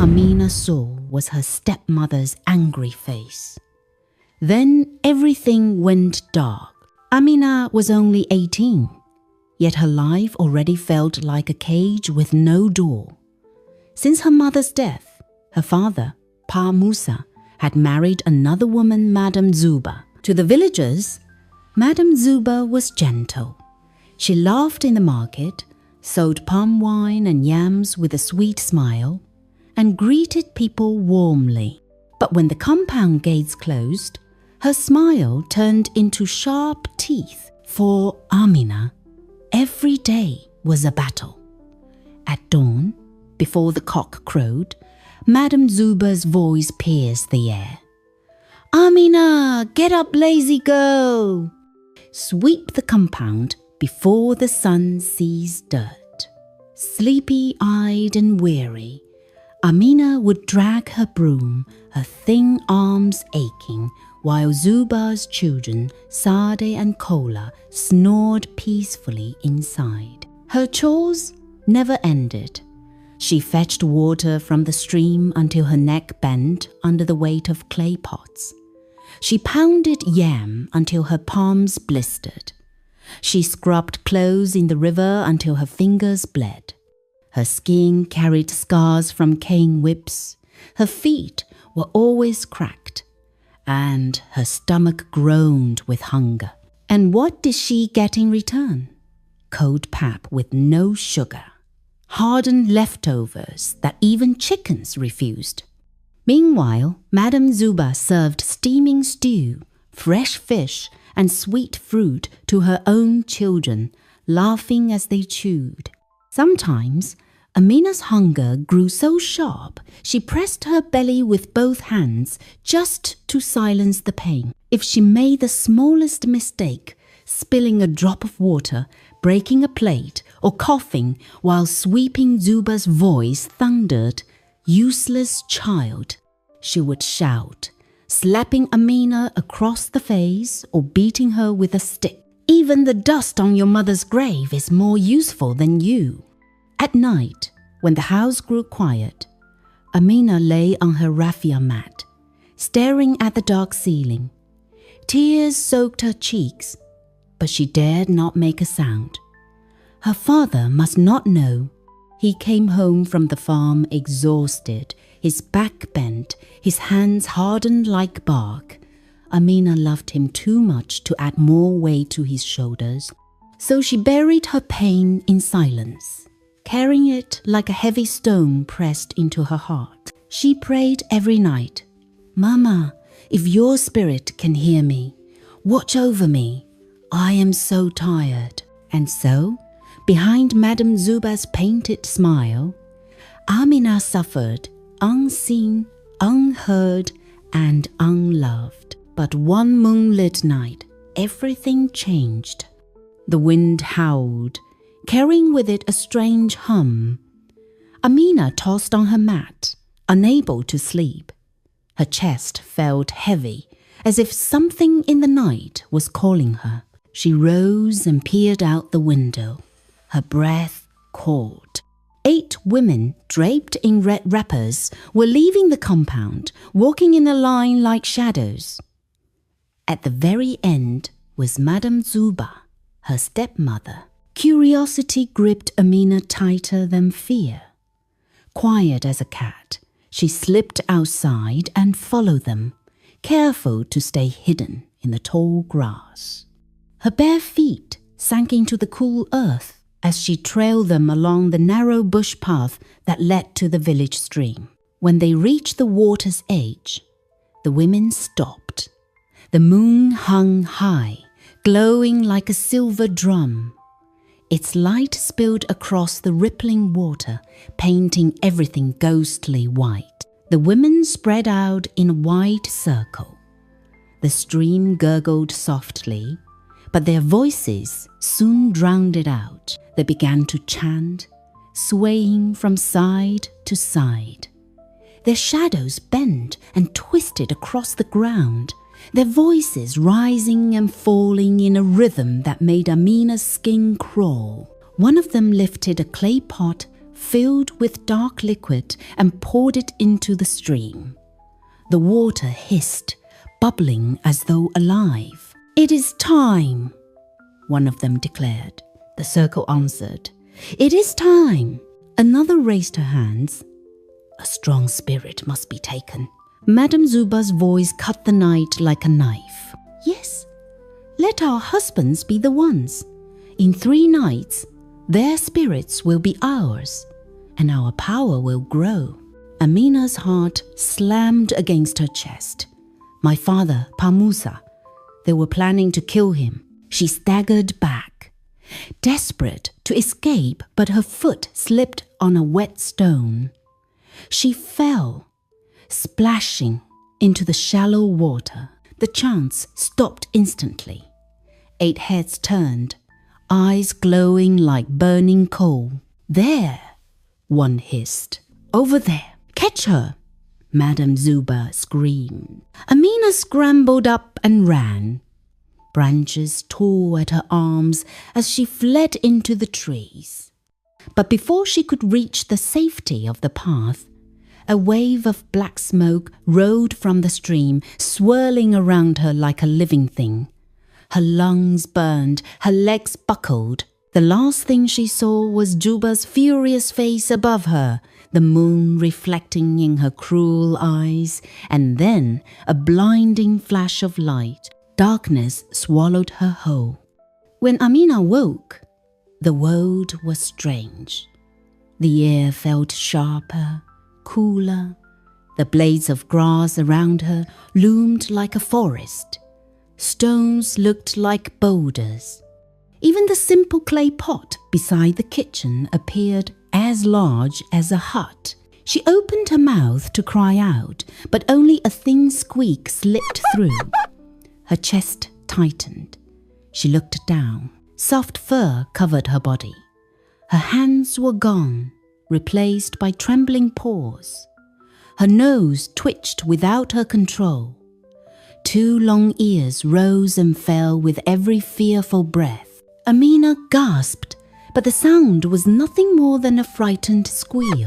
Amina saw was her stepmother's angry face. Then everything went dark. Amina was only 18, yet her life already felt like a cage with no door. Since her mother's death, her father, Pa Musa, had married another woman, Madame Zuba. To the villagers, Madame Zuba was gentle. She laughed in the market, sold palm wine and yams with a sweet smile, and greeted people warmly. But when the compound gates closed, her smile turned into sharp teeth. For Amina, every day was a battle. At dawn, before the cock crowed, Madame Zuba's voice pierced the air. "Amina, get up, lazy girl! Sweep the compound before the sun sees dirt." Sleepy-eyed and weary, Amina would drag her broom, her thin arms aching, while Zuba's children, Sade and Kola, snored peacefully inside. Her chores never ended. She fetched water from the stream until her neck bent under the weight of clay pots. She pounded yam until her palms blistered. She scrubbed clothes in the river until her fingers bled. Her skin carried scars from cane whips. Her feet were always cracked, and her stomach groaned with hunger. And what did she get in return? Cold pap with no sugar. Hardened leftovers that even chickens refused. Meanwhile, Madame Zuba served steaming stew, fresh fish, and sweet fruit to her own children, laughing as they chewed. Sometimes, Amina's hunger grew so sharp, she pressed her belly with both hands just to silence the pain. If she made the smallest mistake, spilling a drop of water, breaking a plate, or coughing while sweeping Zuba's voice thundered, "Useless child," she would shout, slapping Amina across the face or beating her with a stick. "Even the dust on your mother's grave is more useful than you." At night, when the house grew quiet, Amina lay on her raffia mat, staring at the dark ceiling. Tears soaked her cheeks, but she dared not make a sound. Her father must not know. He came home from the farm exhausted, his back bent, his hands hardened like bark. Amina loved him too much to add more weight to his shoulders, so she buried her pain in silence, carrying it like a heavy stone pressed into her heart. She prayed every night, "Mama, if your spirit can hear me, watch over me. I am so tired." And so, behind Madame Zuba's painted smile, Amina suffered, unseen, unheard, and unloved. But one moonlit night, everything changed. The wind howled, carrying with it a strange hum. Amina tossed on her mat, unable to sleep. Her chest felt heavy, as if something in the night was calling her. She rose and peered out the window. Her breath caught. 8 women, draped in red wrappers, were leaving the compound, walking in a line like shadows. At the very end was Madame Zuba, her stepmother. Curiosity gripped Amina tighter than fear. Quiet as a cat, she slipped outside and followed them, careful to stay hidden in the tall grass. Her bare feet sank into the cool earth as she trailed them along the narrow bush path that led to the village stream. When they reached the water's edge, the women stopped. The moon hung high, glowing like a silver drum. Its light spilled across the rippling water, painting everything ghostly white. The women spread out in a wide circle. The stream gurgled softly, but their voices soon drowned it out. They began to chant, swaying from side to side. Their shadows bent and twisted across the ground, their voices rising and falling in a rhythm that made Amina's skin crawl. One of them lifted a clay pot filled with dark liquid and poured it into the stream. The water hissed, bubbling as though alive. "It is time," one of them declared. The circle answered, "It is time." Another raised her hands. "A strong spirit must be taken." Madame Zuba's voice cut the night like a knife. "Yes, let our husbands be the ones. In 3 nights, their spirits will be ours, and our power will grow." Amina's heart slammed against her chest. My father, Pa Musa, they were planning to kill him. She staggered back, desperate to escape, but her foot slipped on a wet stone. She fell, splashing into the shallow water. The chants stopped instantly. 8 heads turned, eyes glowing like burning coal. "There," one hissed. "Over there. Catch her," Madame Zuba screamed. Amina scrambled up and ran. Branches tore at her arms as she fled into the trees. But before she could reach the safety of the path, a wave of black smoke rolled from the stream, swirling around her like a living thing. Her lungs burned, her legs buckled. The last thing she saw was Juba's furious face above her, the moon reflecting in her cruel eyes, and then a blinding flash of light. Darkness swallowed her whole. When Amina woke, the world was strange. The air felt sharper, cooler. The blades of grass around her loomed like a forest. Stones looked like boulders. Even the simple clay pot beside the kitchen appeared as large as a hut. She opened her mouth to cry out, but only a thin squeak slipped through. Her chest tightened. She looked down. Soft fur covered her body. Her hands were gone, replaced by trembling paws. Her nose twitched without her control. 2 long ears rose and fell with every fearful breath. Amina gasped, but the sound was nothing more than a frightened squeal.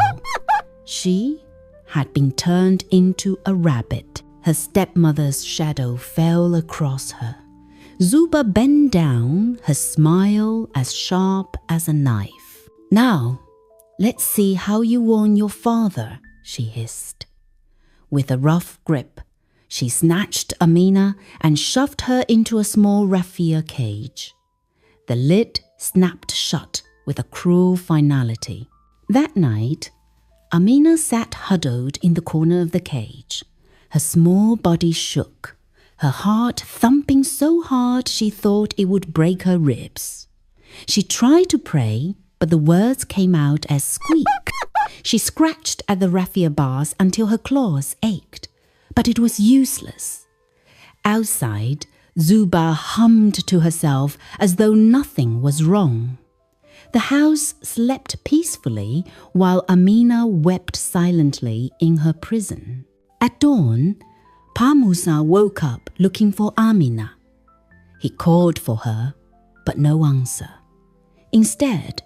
She had been turned into a rabbit. Her stepmother's shadow fell across her. Zuba bent down, her smile as sharp as a knife. "Now, let's see how you warn your father," she hissed. With a rough grip, she snatched Amina and shoved her into a small raffia cage. The lid snapped shut with a cruel finality. That night, Amina sat huddled in the corner of the cage. Her small body shook, her heart thumping so hard she thought it would break her ribs. She tried to pray, but the words came out as squeak. She scratched at the raffia bars until her claws ached, but it was useless. Outside, Zuba hummed to herself as though nothing was wrong. The house slept peacefully while Amina wept silently in her prison. At dawn, Pa Musa woke up looking for Amina. He called for her, but no answer. Instead,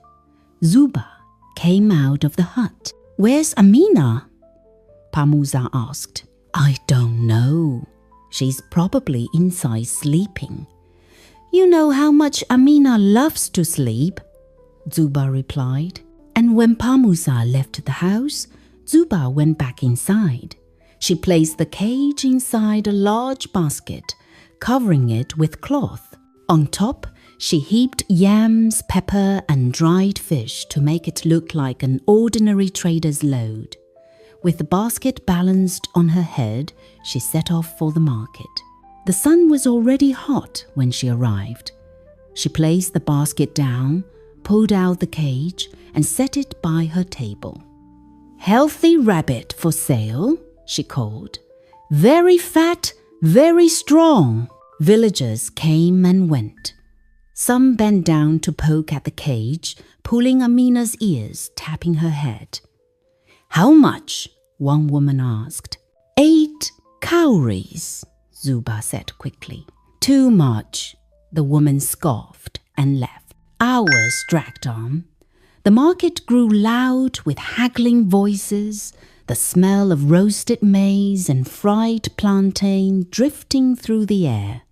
Zuba came out of the hut. "Where's Amina?" Pa Musa asked. "I don't know. She's probably inside sleeping." "You know how much Amina loves to sleep," Zuba replied. And when Pa Musa left the house, Zuba went back inside. She placed the cage inside a large basket, covering it with cloth. On top, she heaped yams, pepper, and dried fish to make it look like an ordinary trader's load. With the basket balanced on her head, she set off for the market. The sun was already hot when she arrived. She placed the basket down, pulled out the cage, and set it by her table. "Healthy rabbit for sale," she called. "Very fat, very strong." Villagers came and went. Some bent down to poke at the cage, pulling Amina's ears, tapping her head. "How much?" one woman asked. 8 cowries, Zuba said quickly. "Too much," the woman scoffed and left. Hours dragged on. The market grew loud with haggling voices, the smell of roasted maize and fried plantain drifting through the air.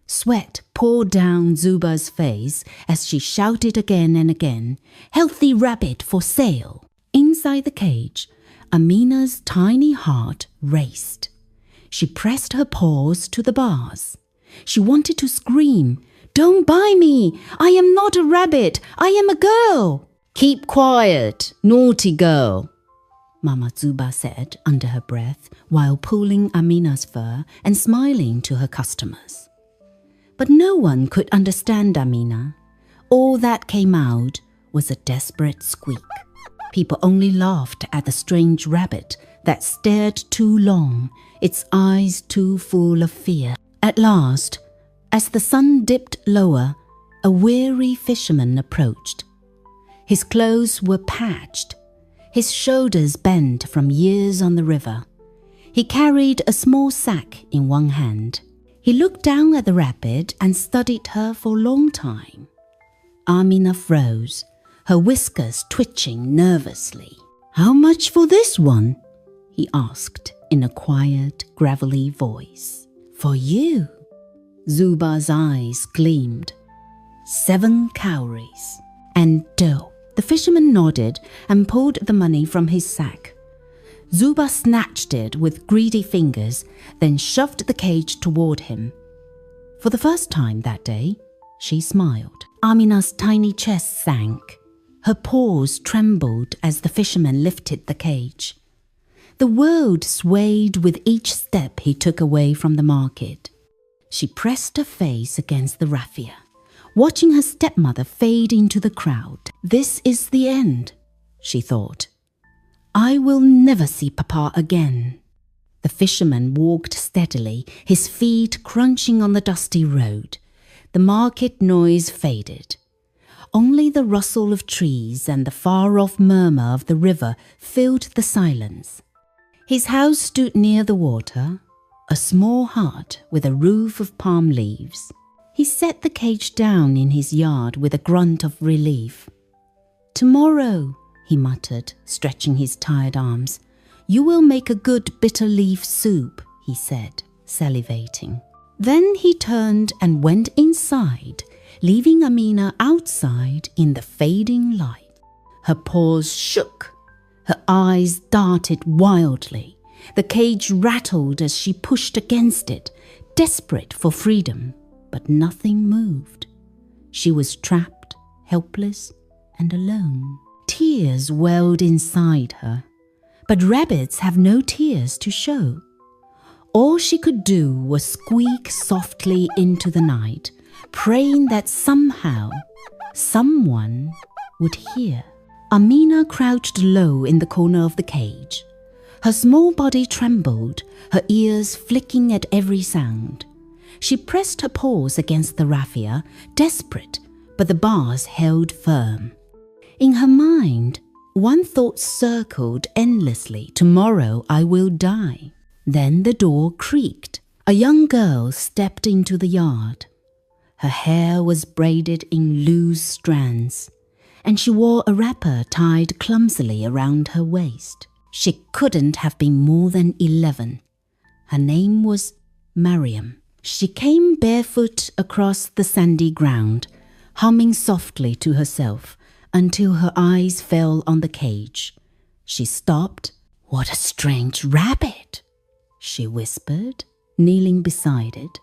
Sweat poured down Zuba's face as she shouted again and again, "Healthy rabbit for sale!" Inside the cage, Amina's tiny heart raced. She pressed her paws to the bars. She wanted to scream, "Don't buy me! I am not a rabbit! I am a girl!" "Keep quiet, naughty girl," Mama Zuba said under her breath while pulling Amina's fur and smiling to her customers. But no one could understand Amina. All that came out was a desperate squeak. People only laughed at the strange rabbit that stared too long, its eyes too full of fear. At last, as the sun dipped lower, a weary fisherman approached. His clothes were patched, his shoulders bent from years on the river. He carried a small sack in one hand. He looked down at the rabbit and studied her for a long time. Amina froze, her whiskers twitching nervously. "How much for this one?" he asked in a quiet, gravelly voice. "For you." Zuba's eyes gleamed. 7 cowries. "And dough." The fisherman nodded and pulled the money from his sack. Zuba snatched it with greedy fingers, then shoved the cage toward him. For the first time that day, she smiled. Amina's tiny chest sank. Her paws trembled as the fisherman lifted the cage. The world swayed with each step he took away from the market. She pressed her face against the raffia, watching her stepmother fade into the crowd. "This is the end," she thought. "I will never see Papa again." The fisherman walked steadily, his feet crunching on the dusty road. The market noise faded. Only the rustle of trees and the far-off murmur of the river filled the silence. His house stood near the water, a small hut with a roof of palm leaves. He set the cage down in his yard with a grunt of relief. "Tomorrow," he muttered, stretching his tired arms, "you will make a good bitter leaf soup," he said, salivating. Then he turned and went inside, leaving Amina outside in the fading light. Her paws shook. Her eyes darted wildly. The cage rattled as she pushed against it, desperate for freedom, but nothing moved. She was trapped, helpless, and alone. Tears welled inside her, but rabbits have no tears to show. All she could do was squeak softly into the night, praying that somehow, someone would hear. Amina crouched low in the corner of the cage. Her small body trembled, her ears flicking at every sound. She pressed her paws against the raffia, desperate, but the bars held firm. In her mind, one thought circled endlessly, "Tomorrow I will die." Then the door creaked. A young girl stepped into the yard. Her hair was braided in loose strands, and she wore a wrapper tied clumsily around her waist. She couldn't have been more than 11. Her name was Mariam. She came barefoot across the sandy ground, humming softly to herself until her eyes fell on the cage. She stopped. "What a strange rabbit," she whispered, kneeling beside it.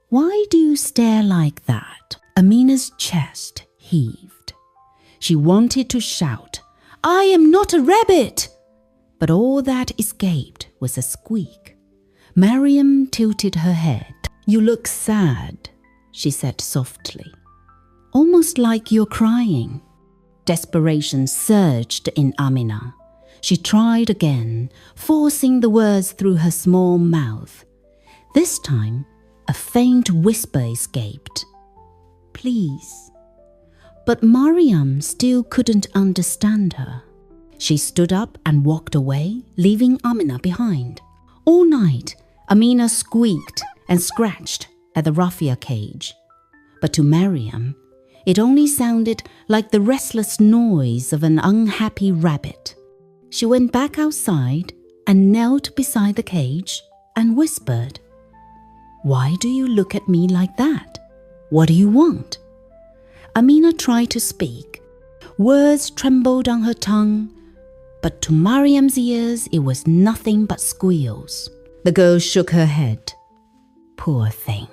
"Why do you stare like that?" Amina's chest heaved. She wanted to shout, "I am not a rabbit!" But all that escaped was a squeak. Mariam tilted her head. "You look sad," she said softly, "almost like you're crying." Desperation surged in Amina. She tried again, forcing the words through her small mouth. This time, a faint whisper escaped. "Please." But Mariam still couldn't understand her. She stood up and walked away, leaving Amina behind. All night, Amina squeaked and scratched at the raffia cage. But to Mariam, It only sounded like the restless noise of an unhappy rabbit. She went back outside and knelt beside the cage and whispered, "Why do you look at me like that? What do you want?" Amina tried to speak. Words trembled on her tongue, but to Mariam's ears it was nothing but squeals. The girl shook her head. "Poor thing.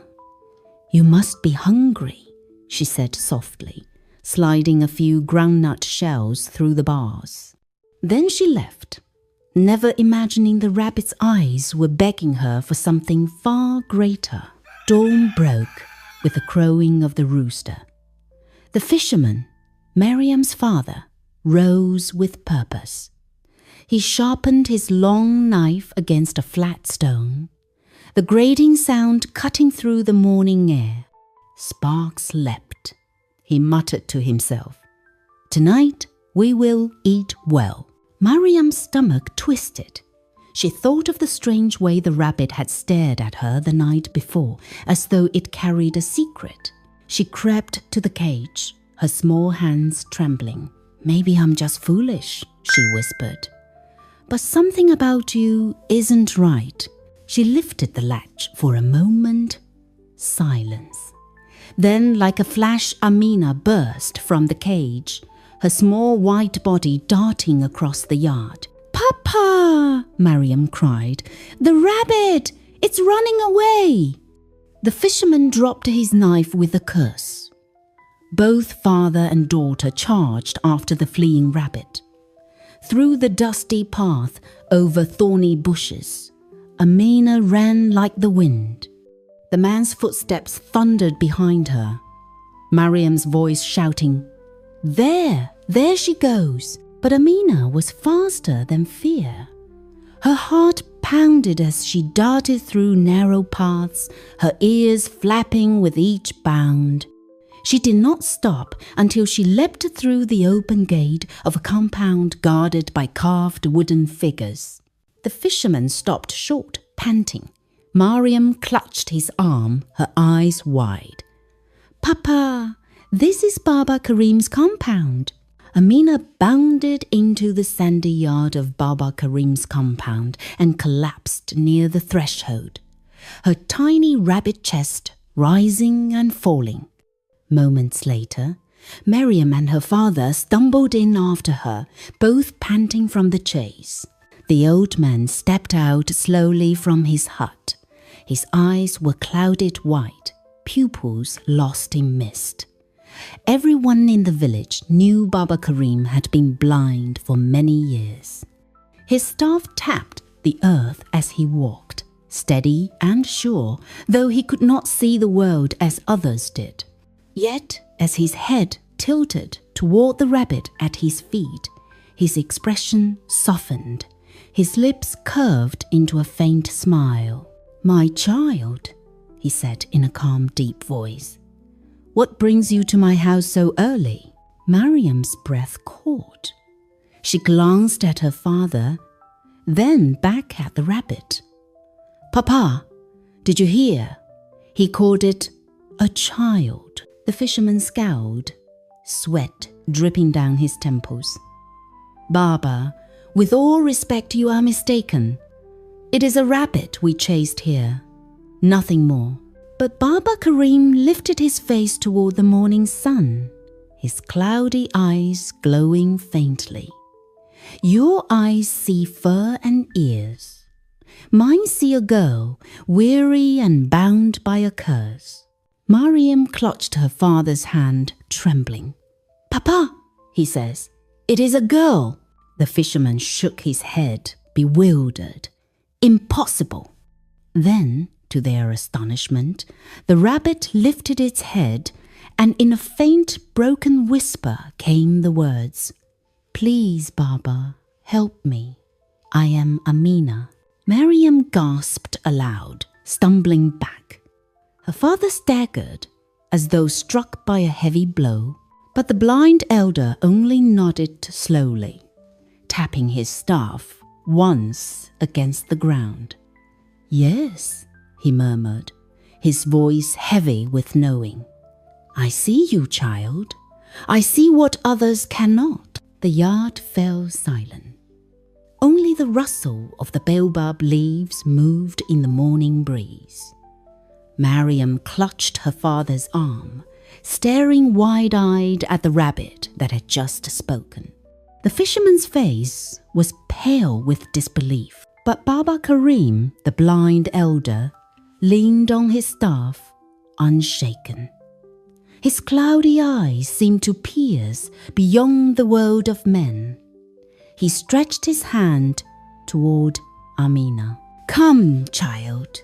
You must be hungry," she said softly, sliding a few groundnut shells through the bars. Then she left, never imagining the rabbit's eyes were begging her for something far greater. Dawn broke with the crowing of the rooster. The fisherman, Mariam's father, rose with purpose. He sharpened his long knife against a flat stone, the grating sound cutting through the morning air. Sparks leapt. He muttered to himself, "Tonight we will eat well." Mariam's stomach twisted. She thought of the strange way the rabbit had stared at her the night before, as though it carried a secret. She crept to the cage, her small hands trembling. "Maybe I'm just foolish," she whispered. "But something about you isn't right." She lifted the latch for a moment. Silence. Then, like a flash, Amina burst from the cage, her small white body darting across the yard. "Papa!" Mariam cried. "The rabbit! It's running away!" The fisherman dropped his knife with a curse. Both father and daughter charged after the fleeing rabbit. Through the dusty path, over thorny bushes, Amina ran like the wind. The man's footsteps thundered behind her, Mariam's voice shouting, There she goes!" But Amina was faster than fear. Her heart pounded as she darted through narrow paths, her ears flapping with each bound. She did not stop until she leapt through the open gate of a compound guarded by carved wooden figures. The fisherman stopped short, panting. Mariam clutched his arm, her eyes wide. "Papa, this is Baba Karim's compound." Amina bounded into the sandy yard of Baba Karim's compound and collapsed near the threshold, her tiny rabbit chest rising and falling. Moments later, Mariam and her father stumbled in after her, both panting from the chase. The old man stepped out slowly from his hut. His eyes were clouded white, pupils lost in mist. Everyone in the village knew Baba Karim had been blind for many years. His staff tapped the earth as he walked, steady and sure, though he could not see the world as others did. Yet, as his head tilted toward the rabbit at his feet, his expression softened, his lips curved into a faint smile. "My child," he said in a calm, deep voice, "what brings you to my house so early?" Mariam's breath caught. She glanced at her father, then back at the rabbit. "Papa, did you hear? He called it a child." The fisherman scowled, sweat dripping down his temples. "Baba, with all respect, you are mistaken. It is a rabbit we chased here, nothing more." But Baba Karim lifted his face toward the morning sun, his cloudy eyes glowing faintly. "Your eyes see fur and ears. Mine see a girl, weary and bound by a curse." Mariam clutched her father's hand, trembling. "Papa," he says, "it is a girl." The fisherman shook his head, bewildered. "Impossible." Then, to their astonishment, the rabbit lifted its head, and in a faint, broken whisper came the words, "Please, Baba, help me. I am Amina." Mariam gasped aloud, stumbling back. Her father staggered, as though struck by a heavy blow, but the blind elder only nodded slowly, tapping his staff once against the ground. "Yes," he murmured, his voice heavy with knowing. I see you, child. I see what others cannot. The yard fell silent. Only the rustle of the baobab leaves moved in the morning breeze. Mariam clutched her father's arm, staring wide-eyed at the rabbit that had just spoken. The fisherman's face was pale with disbelief, but Baba Karim, the blind elder, leaned on his staff, unshaken. His cloudy eyes seemed to pierce beyond the world of men. He stretched his hand toward Amina. "Come, child.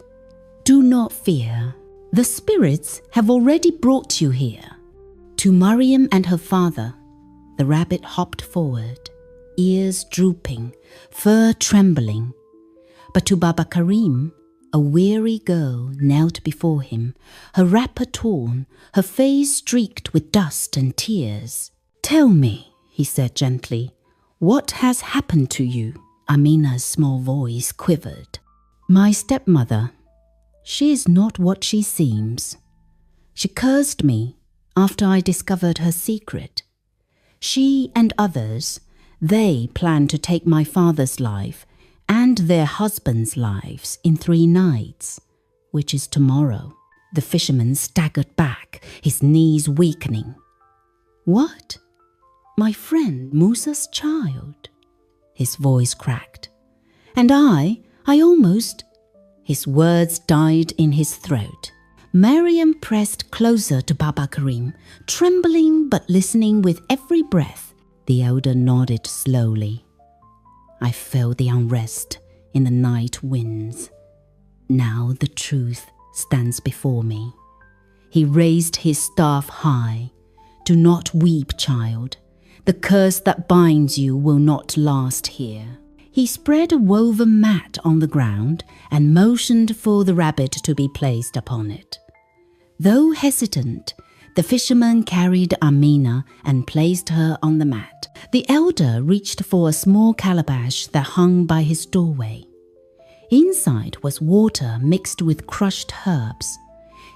Do not fear. The spirits have already brought you here." To Mariam and her father, the rabbit hopped forward, ears drooping, fur trembling. But to Baba Karim, a weary girl knelt before him, her wrapper torn, her face streaked with dust and tears. "Tell me," he said gently, "what has happened to you?" Amina's small voice quivered. "My stepmother, she is not what she seems. She cursed me after I discovered her secret. She and others, they plan to take my father's life and their husbands' lives in 3 nights, which is tomorrow." The fisherman staggered back, his knees weakening. "What? My friend Musa's child?" His voice cracked. "And I almost—" His words died in his throat. Mariam pressed closer to Baba Karim, trembling but listening with every breath. The elder nodded slowly. "I felt the unrest in the night winds. Now the truth stands before me." He raised his staff high. "Do not weep, child. The curse that binds you will not last here." He spread a woven mat on the ground and motioned for the rabbit to be placed upon it. Though hesitant, the fisherman carried Amina and placed her on the mat. The elder reached for a small calabash that hung by his doorway. Inside was water mixed with crushed herbs.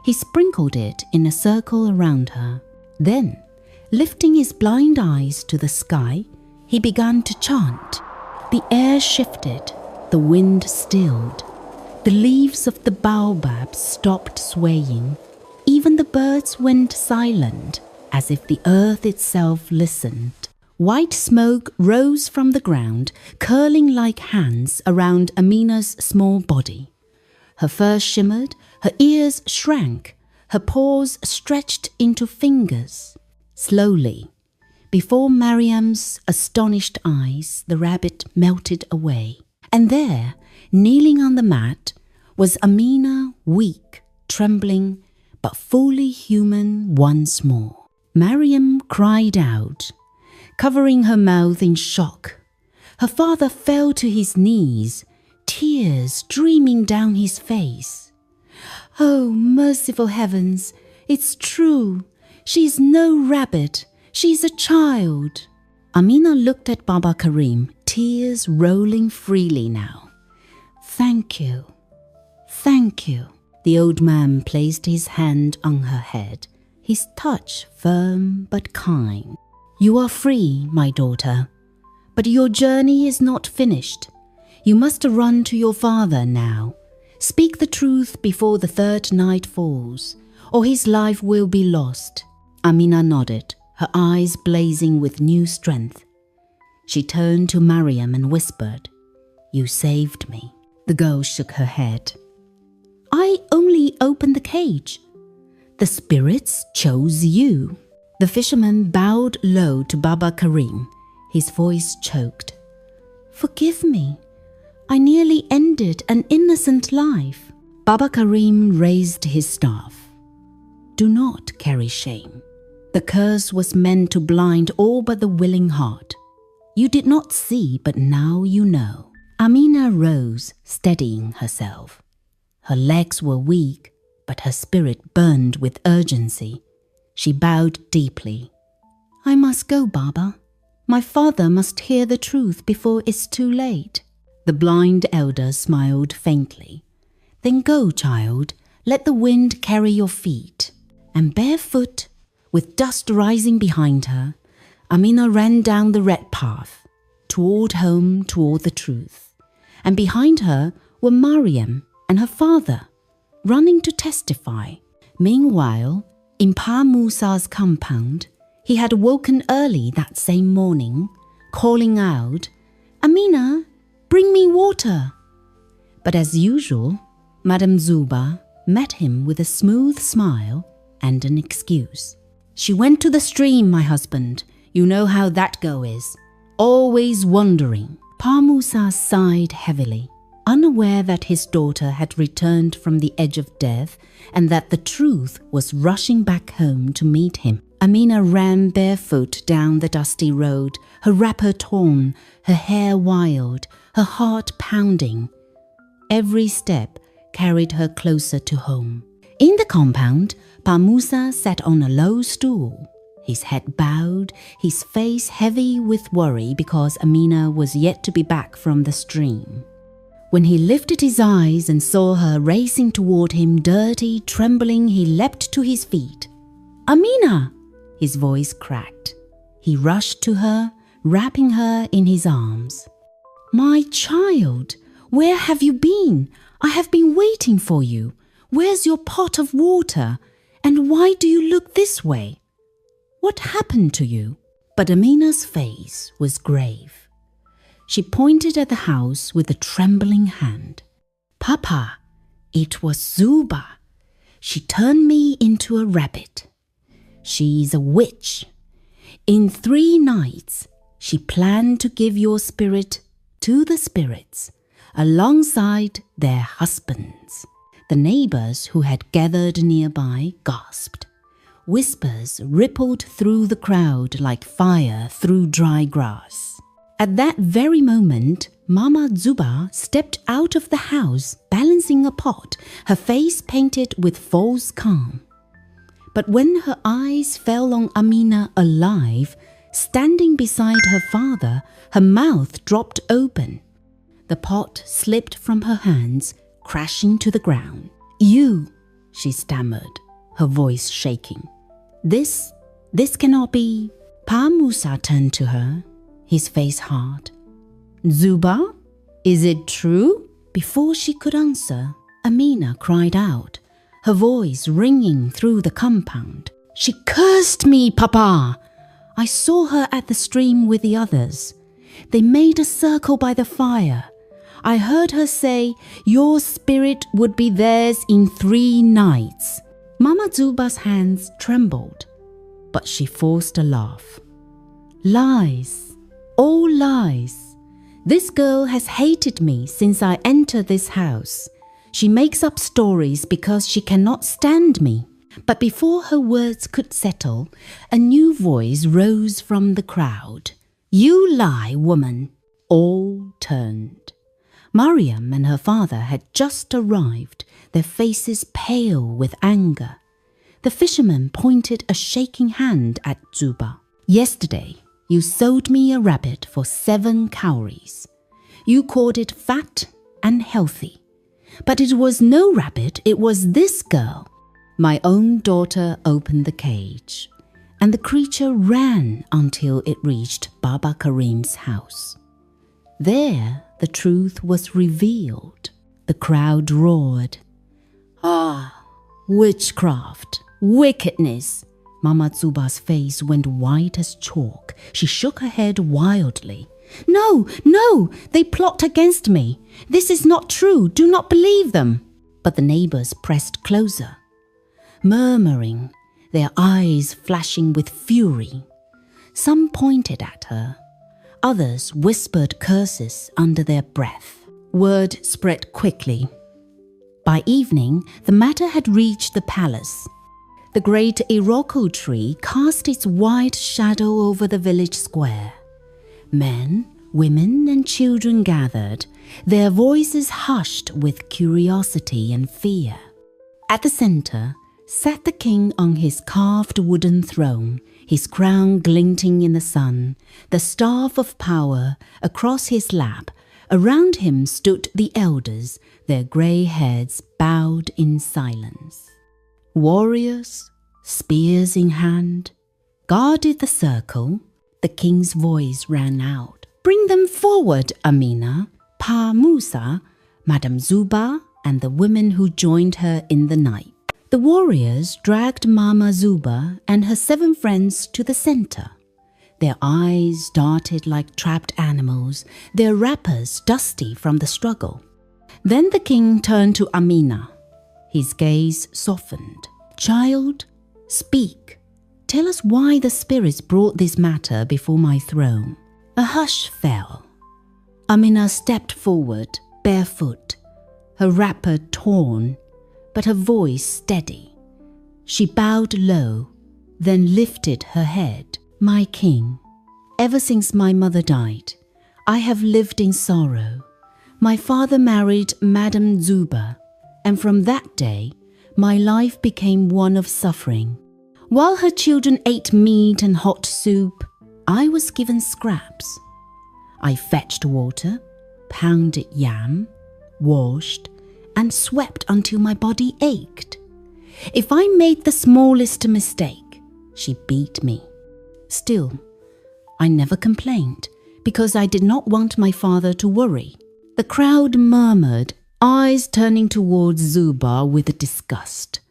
He sprinkled it in a circle around her. Then, lifting his blind eyes to the sky, he began to chant. The air shifted, the wind stilled. The leaves of the baobab stopped swaying. Even the birds went silent, as if the earth itself listened. White smoke rose from the ground, curling like hands around Amina's small body. Her fur shimmered, her ears shrank, her paws stretched into fingers. Slowly, before Mariam's astonished eyes, the rabbit melted away. And there, kneeling on the mat, was Amina, weak, trembling, but fully human once more. Mariam cried out, covering her mouth in shock. Her father fell to his knees, tears streaming down his face. "Oh, merciful heavens, it's true. She's no rabbit. She's a child." Amina looked at Baba Karim, tears rolling freely now. "Thank you. Thank you." The old man placed his hand on her head, his touch firm but kind. "You are free, my daughter, but your journey is not finished. You must run to your father now. Speak the truth before the 3rd night falls, or his life will be lost." Amina nodded, her eyes blazing with new strength. She turned to Mariam and whispered, "You saved me." The girl shook her head. "I only opened the cage. The spirits chose you." The fisherman bowed low to Baba Karim, his voice choked. "Forgive me. I nearly ended an innocent life." Baba Karim raised his staff. "Do not carry shame. The curse was meant to blind all but the willing heart. You did not see, but now you know." Amina rose, steadying herself. Her legs were weak, but her spirit burned with urgency. She bowed deeply. "I must go, Baba. My father must hear the truth before it's too late." The blind elder smiled faintly. "Then go, child. Let the wind carry your feet. And barefoot With dust rising behind her, Amina ran down the red path, toward home, toward the truth. And behind her were Mariam and her father, running to testify. Meanwhile, in Pa Musa's compound, he had woken early that same morning, calling out, "Amina, bring me water." But as usual, Madame Zuba met him with a smooth smile and an excuse. "She went to the stream, my husband. You know how that girl is. Always wandering." Pa Musa sighed heavily, unaware that his daughter had returned from the edge of death and that the truth was rushing back home to meet him. Amina ran barefoot down the dusty road, her wrapper torn, her hair wild, her heart pounding. Every step carried her closer to home. In the compound, Pa Musa sat on a low stool, his head bowed, his face heavy with worry because Amina was yet to be back from the stream. When he lifted his eyes and saw her racing toward him, dirty, trembling, he leapt to his feet. "Amina!" His voice cracked. He rushed to her, wrapping her in his arms. "My child, where have you been? I have been waiting for you. Where's your pot of water? And why do you look this way? What happened to you?" But Amina's face was grave. She pointed at the house with a trembling hand. "Papa, it was Zuba. She turned me into a rabbit. She's a witch. In 3 nights, she planned to give your spirit to the spirits, alongside their husbands." The neighbors who had gathered nearby gasped. Whispers rippled through the crowd like fire through dry grass. At that very moment, Mama Zuba stepped out of the house, balancing a pot, her face painted with false calm. But when her eyes fell on Amina alive, standing beside her father, her mouth dropped open. The pot slipped from her hands, crashing to the ground. "You," she stammered, her voice shaking. This cannot be." Pa Musa turned to her, his face hard. "Zuba, is it true?" Before she could answer, Amina cried out, her voice ringing through the compound. "She cursed me, Papa! I saw her at the stream with the others. They made a circle by the fire. I heard her say, 'Your spirit would be theirs in 3 nights.'" Mama Zuba's hands trembled, but she forced a laugh. "Lies, all lies. This girl has hated me since I entered this house. She makes up stories because she cannot stand me." But before her words could settle, a new voice rose from the crowd. "You lie, woman." All turned. Mariam and her father had just arrived, their faces pale with anger. The fisherman pointed a shaking hand at Zuba. "Yesterday, you sold me a rabbit for 7 cowries. You called it fat and healthy. But it was no rabbit, it was this girl." My own daughter opened the cage, and the creature ran until it reached Baba Karim's house. There, the truth was revealed. The crowd roared. "Ah, witchcraft, wickedness." Mama Zuba's face went white as chalk. She shook her head wildly. "No, no, they plot against me. This is not true. Do not believe them." But the neighbors pressed closer, murmuring, their eyes flashing with fury. Some pointed at her. Others whispered curses under their breath. Word spread quickly. By evening, the matter had reached the palace. The great Iroko tree cast its wide shadow over the village square. Men, women, and children gathered, their voices hushed with curiosity and fear. At the center sat the king on his carved wooden throne, his crown glinting in the sun, the staff of power across his lap. Around him stood the elders, their grey heads bowed in silence. Warriors, spears in hand, guarded the circle. The king's voice rang out. Bring them forward, Amina, Pa Musa, Madame Zuba, and the women who joined her in the night. The warriors dragged Mama Zuba and her 7 friends to the center. Their eyes darted like trapped animals, their wrappers dusty from the struggle. Then the king turned to Amina. His gaze softened. Child, speak. Tell us why the spirits brought this matter before my throne. A hush fell. Amina stepped forward, barefoot, her wrapper torn, but her voice steady. She bowed low, then lifted her head. My king, ever since my mother died, I have lived in sorrow. My father married Madame Zuba, and from that day, my life became one of suffering. While her children ate meat and hot soup, I was given scraps. I fetched water, pounded yam, washed, and swept until my body ached. If I made the smallest mistake, she beat me. Still, I never complained because I did not want my father to worry. The crowd murmured, eyes turning towards Zuba with disgust.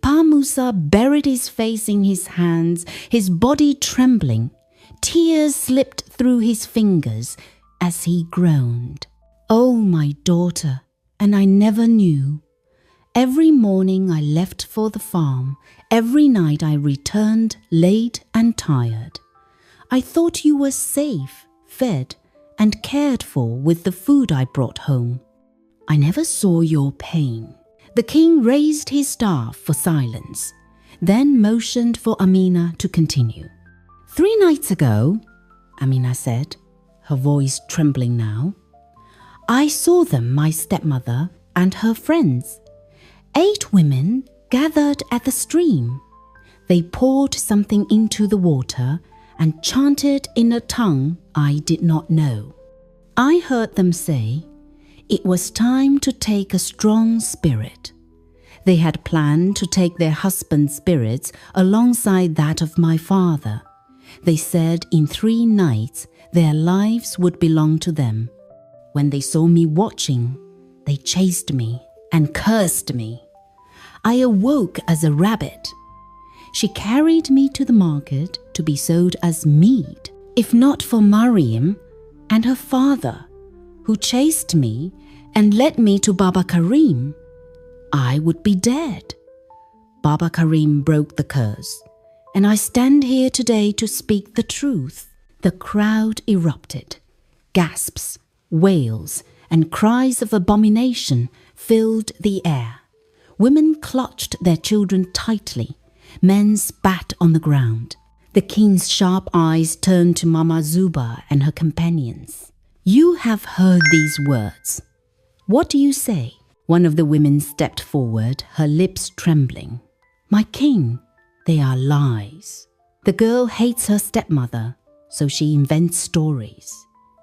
Pa Musa buried his face in his hands, his body trembling. Tears slipped through his fingers as he groaned. Oh, my daughter, and I never knew. Every morning I left for the farm. Every night I returned late and tired. I thought you were safe, fed, and cared for with the food I brought home. I never saw your pain. The king raised his staff for silence, then motioned for Amina to continue. 3 nights ago, Amina said, her voice trembling now, I saw them, my stepmother and her friends. 8 women gathered at the stream. They poured something into the water and chanted in a tongue I did not know. I heard them say, it was time to take a strong spirit. They had planned to take their husband's spirits alongside that of my father. They said in 3 nights their lives would belong to them. When they saw me watching, they chased me and cursed me. I awoke as a rabbit. She carried me to the market to be sold as meat. If not for Mariam and her father, who chased me and led me to Baba Karim, I would be dead. Baba Karim broke the curse, and I stand here today to speak the truth. The crowd erupted. Gasps, wails, and cries of abomination filled the air. Women clutched their children tightly. Men spat on the ground. The king's sharp eyes turned to Mama Zuba and her companions. You have heard these words. What do you say? One of the women stepped forward, her lips trembling. My king, they are lies. The girl hates her stepmother, so she invents stories.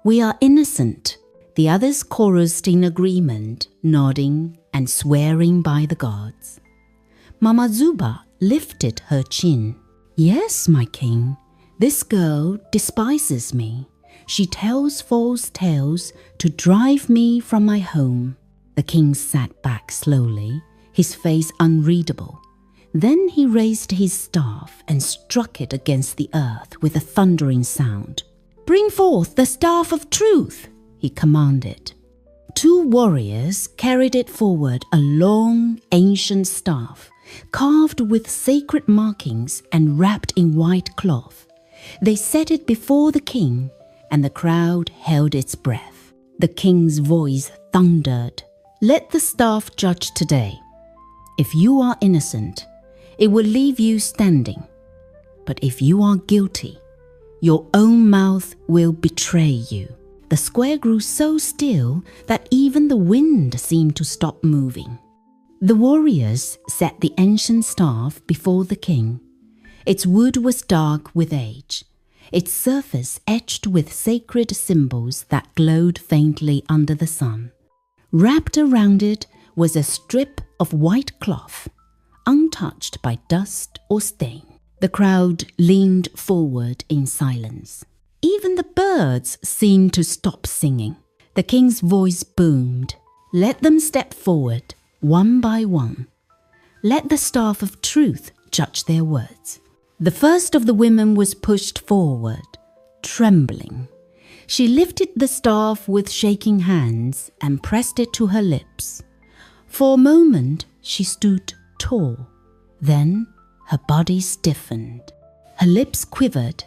We are innocent. The others chorused in agreement, nodding and swearing by the gods. Mama Zuba lifted her chin. Yes, my king, this girl despises me. She tells false tales to drive me from my home. The king sat back slowly, his face unreadable. Then he raised his staff and struck it against the earth with a thundering sound. Bring forth the staff of truth, he commanded. 2 warriors carried it forward, a long, ancient staff, carved with sacred markings and wrapped in white cloth. They set it before the king, and the crowd held its breath. The king's voice thundered. Let the staff judge today. If you are innocent, it will leave you standing. But if you are guilty, your own mouth will betray you. The square grew so still that even the wind seemed to stop moving. The warriors set the ancient staff before the king. Its wood was dark with age, its surface etched with sacred symbols that glowed faintly under the sun. Wrapped around it was a strip of white cloth. Unto untouched by dust or stain. The crowd leaned forward in silence. Even the birds seemed to stop singing. The king's voice boomed. Let them step forward, one by one. Let the staff of truth judge their words. The first of the women was pushed forward, trembling. She lifted the staff with shaking hands and pressed it to her lips. For a moment, she stood tall. Then her body stiffened. Her lips quivered,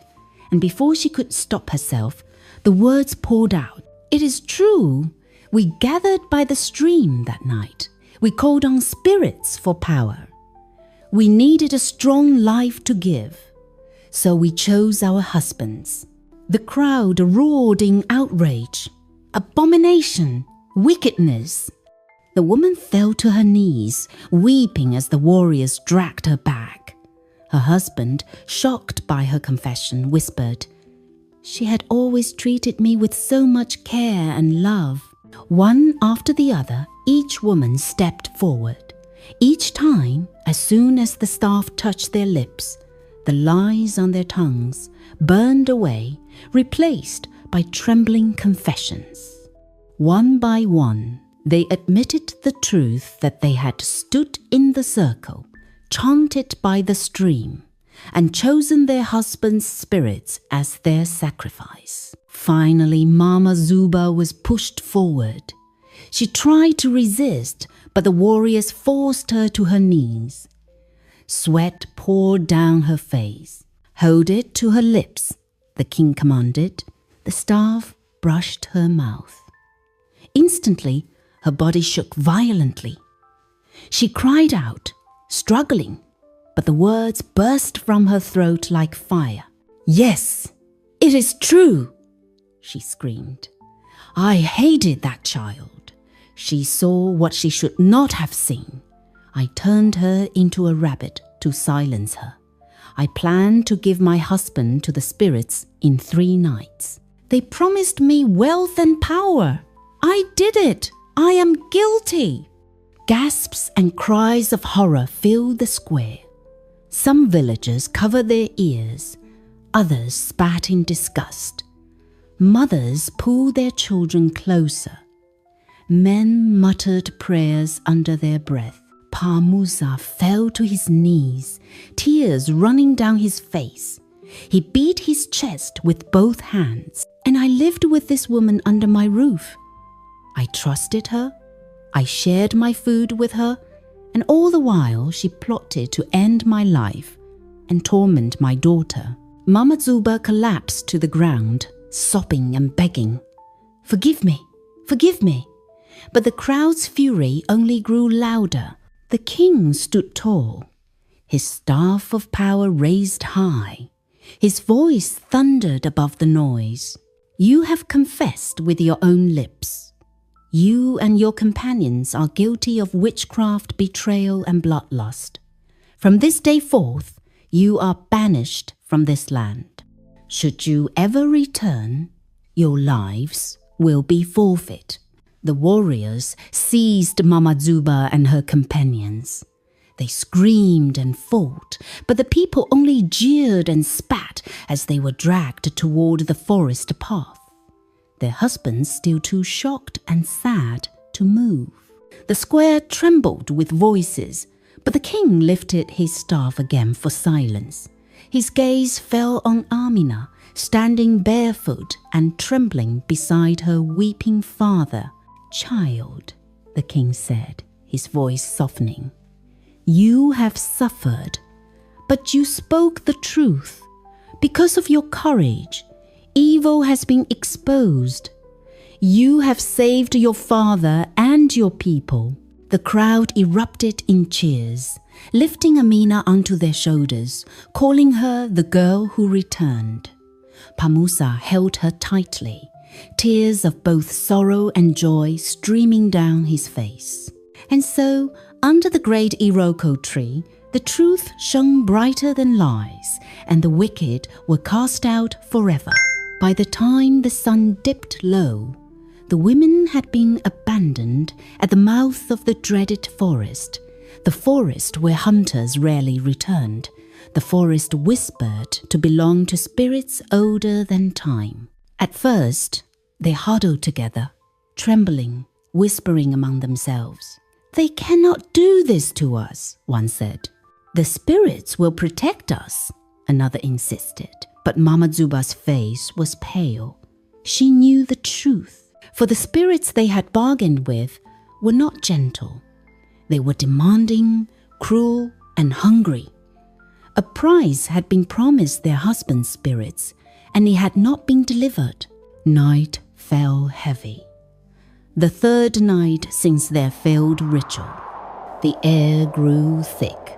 and before she could stop herself, the words poured out. It is true. We gathered by the stream that night. We called on spirits for power. We needed a strong life to give, so we chose our husbands. The crowd roared in outrage. Abomination! Wickedness! The woman fell to her knees, weeping as the warriors dragged her back. Her husband, shocked by her confession, whispered, "She had always treated me with so much care and love." One after the other, each woman stepped forward. Each time, as soon as the staff touched their lips, the lies on their tongues burned away, replaced by trembling confessions. One by one, they admitted the truth that they had stood in the circle, chanted by the stream, and chosen their husbands' spirits as their sacrifice. Finally, Mama Zuba was pushed forward. She tried to resist, but the warriors forced her to her knees. Sweat poured down her face. "Hold it to her lips," the king commanded. The staff brushed her mouth. Instantly, her body shook violently. She cried out, struggling, but the words burst from her throat like fire. "Yes, it is true," she screamed. "I hated that child. She saw what she should not have seen. I turned her into a rabbit to silence her. I planned to give my husband to the spirits in 3 nights. They promised me wealth and power. I did it. I am guilty." Gasps and cries of horror filled the square. Some villagers covered their ears. Others spat in disgust. Mothers pulled their children closer. Men muttered prayers under their breath. Pa Musa fell to his knees, tears running down his face. He beat his chest with both hands. "And I lived with this woman under my roof. I trusted her. I shared my food with her, and all the while she plotted to end my life and torment my daughter." Mama Zuba collapsed to the ground, sobbing and begging, "Forgive me, forgive me." But the crowd's fury only grew louder. The king stood tall, his staff of power raised high. His voice thundered above the noise. "You have confessed with your own lips. You and your companions are guilty of witchcraft, betrayal, and bloodlust. From this day forth, you are banished from this land. Should you ever return, your lives will be forfeit." The warriors seized Mama Zuba and her companions. They screamed and fought, but the people only jeered and spat as they were dragged toward the forest path, their husbands still too shocked and sad to move. The square trembled with voices, but the king lifted his staff again for silence. His gaze fell on Amina, standing barefoot and trembling beside her weeping father. "Child," the king said, his voice softening, "you have suffered, but you spoke the truth. Because of your courage, evil has been exposed. You have saved your father and your people." The crowd erupted in cheers, lifting Amina onto their shoulders, calling her the girl who returned. Pamusa held her tightly, tears of both sorrow and joy streaming down his face. And so, under the great Iroko tree, the truth shone brighter than lies, and the wicked were cast out forever. By the time the sun dipped low, the women had been abandoned at the mouth of the dreaded forest, the forest where hunters rarely returned, the forest whispered to belong to spirits older than time. At first, they huddled together, trembling, whispering among themselves. "They cannot do this to us," one said. "The spirits will protect us," another insisted. But Mama Zuba's face was pale. She knew the truth, for the spirits they had bargained with were not gentle. They were demanding, cruel, and hungry. A prize had been promised their husbands' spirits, and it had not been delivered. Night fell heavy. The third night since their failed ritual. The air grew thick.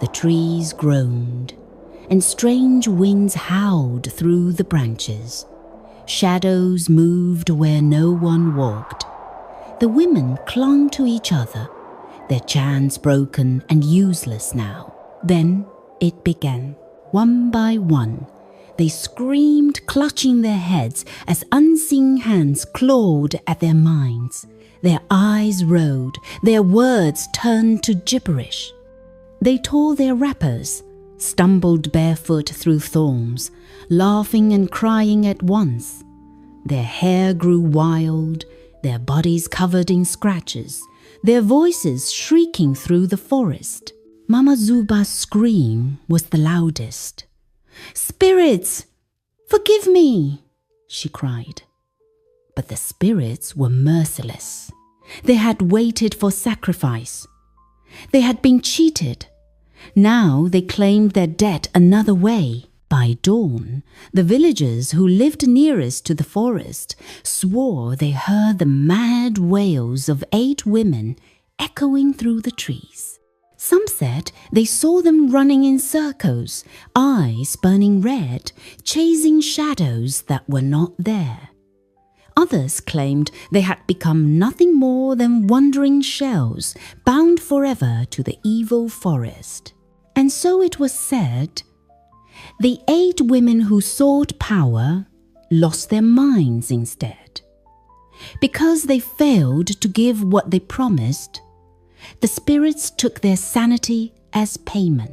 The trees groaned, and strange winds howled through the branches. Shadows moved where no one walked. The women clung to each other, their chants broken and useless now. Then it began. One by one, they screamed, clutching their heads as unseen hands clawed at their minds. Their eyes rolled, their words turned to gibberish. They tore their wrappers, stumbled barefoot through thorns, laughing and crying at once. Their hair grew wild, their bodies covered in scratches, their voices shrieking through the forest. Mama Zuba's scream was the loudest. "Spirits, forgive me," she cried. But the spirits were merciless. They had waited for sacrifice. They had been cheated. Now they claimed their debt another way. By dawn, the villagers who lived nearest to the forest swore they heard the mad wails of 8 women echoing through the trees. Some said they saw them running in circles, eyes burning red, chasing shadows that were not there. Others claimed they had become nothing more than wandering shells, bound forever to the evil forest. And so it was said, the 8 women who sought power lost their minds instead. Because they failed to give what they promised, the spirits took their sanity as payment.